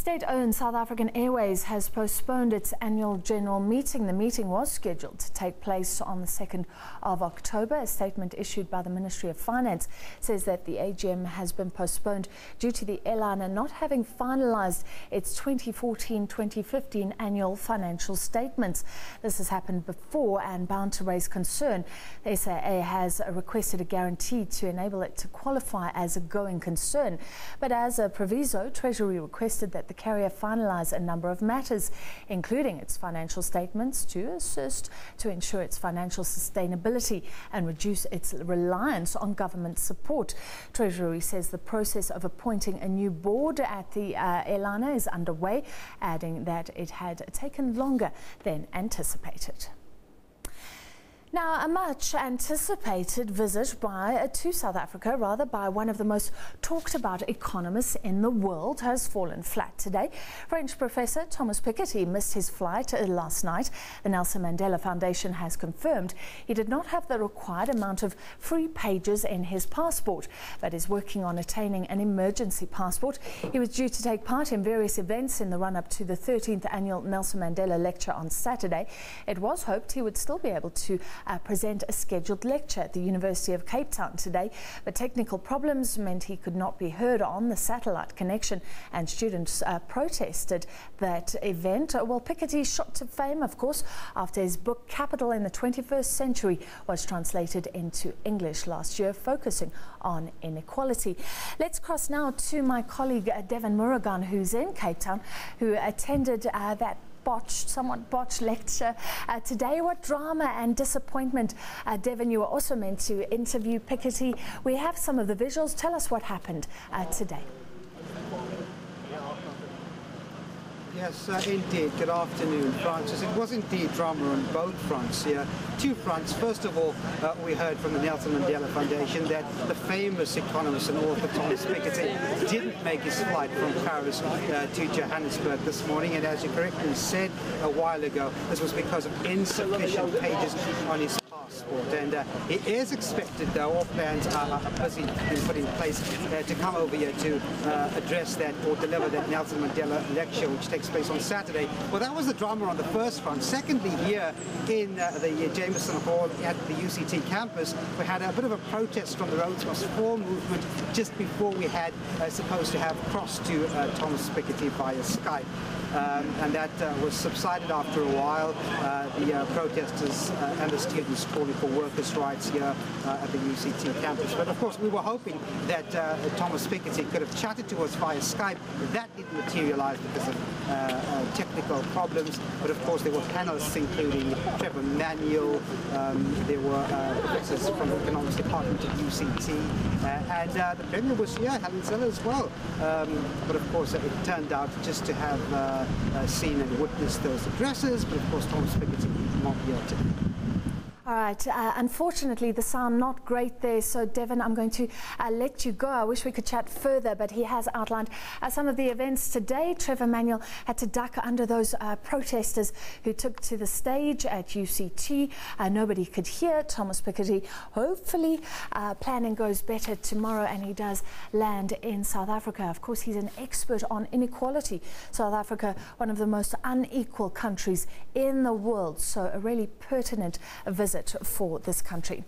State-owned South African Airways has postponed its annual general meeting. The meeting was scheduled to take place on the 2nd of October. A statement issued by the Ministry of Finance says that the AGM has been postponed due to the airliner not having finalised its 2014-2015 annual financial statements. This has happened before and bound to raise concern. The SAA has requested a guarantee to enable it to qualify as a going concern. But as a proviso, Treasury requested that the carrier finalise a number of matters, including its financial statements, to assist to ensure its financial sustainability and reduce its reliance on government support. Treasury says the process of appointing a new board at the airliner is underway, adding that it had taken longer than anticipated. Now, a much anticipated visit to South Africa, by one of the most talked about economists in the world, has fallen flat today. French professor Thomas Piketty missed his flight last night. The Nelson Mandela Foundation has confirmed he did not have the required amount of free pages in his passport, but is working on attaining an emergency passport. He was due to take part in various events in the run-up to the 13th Annual Nelson Mandela lecture on Saturday. It was hoped he would still be able to present a scheduled lecture at the University of Cape Town today, but technical problems meant he could not be heard on the satellite connection, and students protested that event. Well, Piketty shot to fame, of course, after his book Capital in the 21st Century was translated into English last year, focusing on inequality. Let's cross now to my colleague Devin Murugan, who's in Cape Town, who attended that somewhat botched lecture today. What drama and disappointment. Devin, you were also meant to interview Piketty. We have some of the visuals. Tell us what happened today. Yes, indeed. Good afternoon, Francis. It was indeed drama on both fronts here. Two fronts. First of all, we heard from the Nelson Mandela Foundation that the famous economist and author Thomas Piketty didn't make his flight from Paris to Johannesburg this morning. And as you correctly said a while ago, this was because of insufficient pages on his passport. And it is expected, though, all plans are busy being put in place to come over here to address that or deliver that Nelson Mandela lecture, which takes place on Saturday. Well, that was the drama on the first front. Secondly, here in the Jameson Hall at the UCT campus, we had a bit of a protest from the Roads Must Fall movement just before we had supposed to have crossed to Thomas Piketty via Skype. And that was subsided after a while. The protesters and the students calling for workers' rights here at the UCT campus. But of course, we were hoping that Thomas Piketty could have chatted to us via Skype. That didn't materialize because of technical problems. But of course, there were panelists including Trevor Manuel. There were professors from the economics department at UCT. And the Premier was here, Helen Ziller as well. But of course, it turned out just to have seen and witnessed those addresses, but of course Thomas Piketty not here today. All right, unfortunately the sound not great there, so Devin, I'm going to let you go. I wish we could chat further, but he has outlined some of the events today. Trevor Manuel had to duck under those protesters who took to the stage at UCT. Nobody could hear Thomas Piketty. Hopefully planning goes better tomorrow and he does land in South Africa. Of course, he's an expert on inequality. South Africa, one of the most unequal countries in the world, so a really pertinent visit for this country.